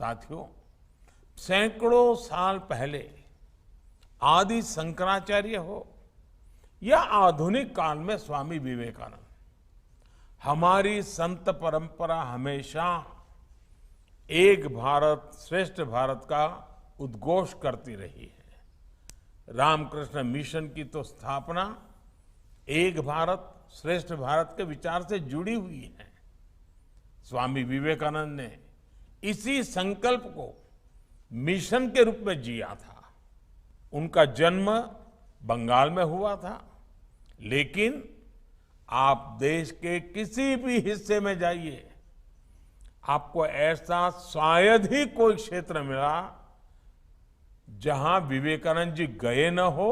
साथियों, सैकड़ों साल पहले आदि शंकराचार्य हो या आधुनिक काल में स्वामी विवेकानंद, हमारी संत परंपरा हमेशा एक भारत श्रेष्ठ भारत का उद्घोष करती रही है। रामकृष्ण मिशन की तो स्थापना एक भारत श्रेष्ठ भारत के विचार से जुड़ी हुई है। स्वामी विवेकानंद ने इसी संकल्प को मिशन के रूप में जिया था। उनका जन्म बंगाल में हुआ था, लेकिन आप देश के किसी भी हिस्से में जाइए, आपको ऐसा शायद ही कोई क्षेत्र मिला जहां विवेकानंद जी गए न हो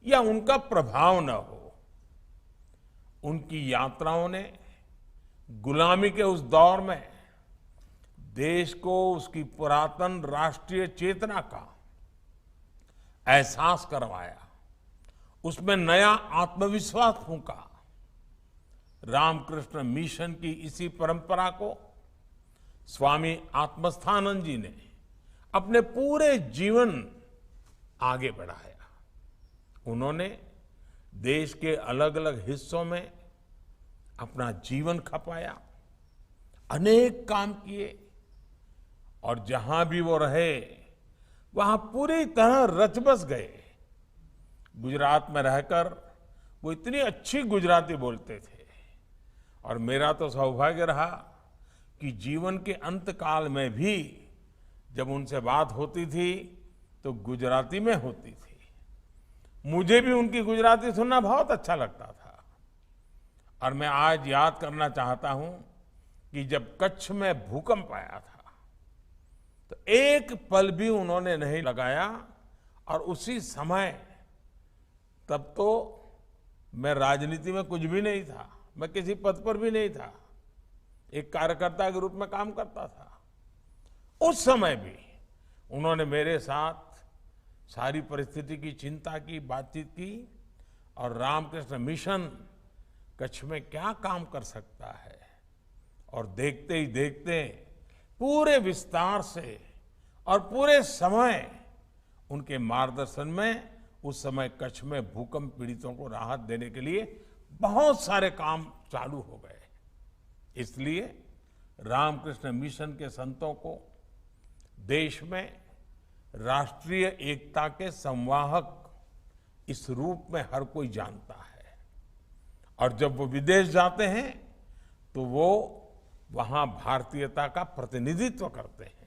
या उनका प्रभाव न हो। उनकी यात्राओं ने गुलामी के उस दौर में देश को उसकी पुरातन राष्ट्रीय चेतना का एहसास करवाया, उसमें नया आत्मविश्वास फूंका। रामकृष्ण मिशन की इसी परंपरा को स्वामी आत्मस्थानंद जी ने अपने पूरे जीवन आगे बढ़ाया। उन्होंने देश के अलग अलग हिस्सों में अपना जीवन खपाया, अनेक काम किए और जहां भी वो रहे वहां पूरी तरह रच बस गए। गुजरात में रहकर वो इतनी अच्छी गुजराती बोलते थे और मेरा तो सौभाग्य रहा कि जीवन के अंत काल में भी जब उनसे बात होती थी तो गुजराती में होती थी। मुझे भी उनकी गुजराती सुनना बहुत अच्छा लगता था। और मैं आज याद करना चाहता हूं कि जब कच्छ में भूकंप आया था तो एक पल भी उन्होंने नहीं लगाया। और उसी समय, तब तो मैं राजनीति में कुछ भी नहीं था, मैं किसी पद पर भी नहीं था, एक कार्यकर्ता के रूप में काम करता था। उस समय भी उन्होंने मेरे साथ सारी परिस्थिति की चिंता की, बातचीत की और रामकृष्ण मिशन कच्छ में क्या काम कर सकता है। और देखते ही देखते पूरे विस्तार से और पूरे समय उनके मार्गदर्शन में उस समय कच्छ में भूकंप पीड़ितों को राहत देने के लिए बहुत सारे काम चालू हो गए। इसलिए रामकृष्ण मिशन के संतों को देश में राष्ट्रीय एकता के संवाहक इस रूप में हर कोई जानता है। और जब वो विदेश जाते हैं तो वो वहां भारतीयता का प्रतिनिधित्व करते हैं।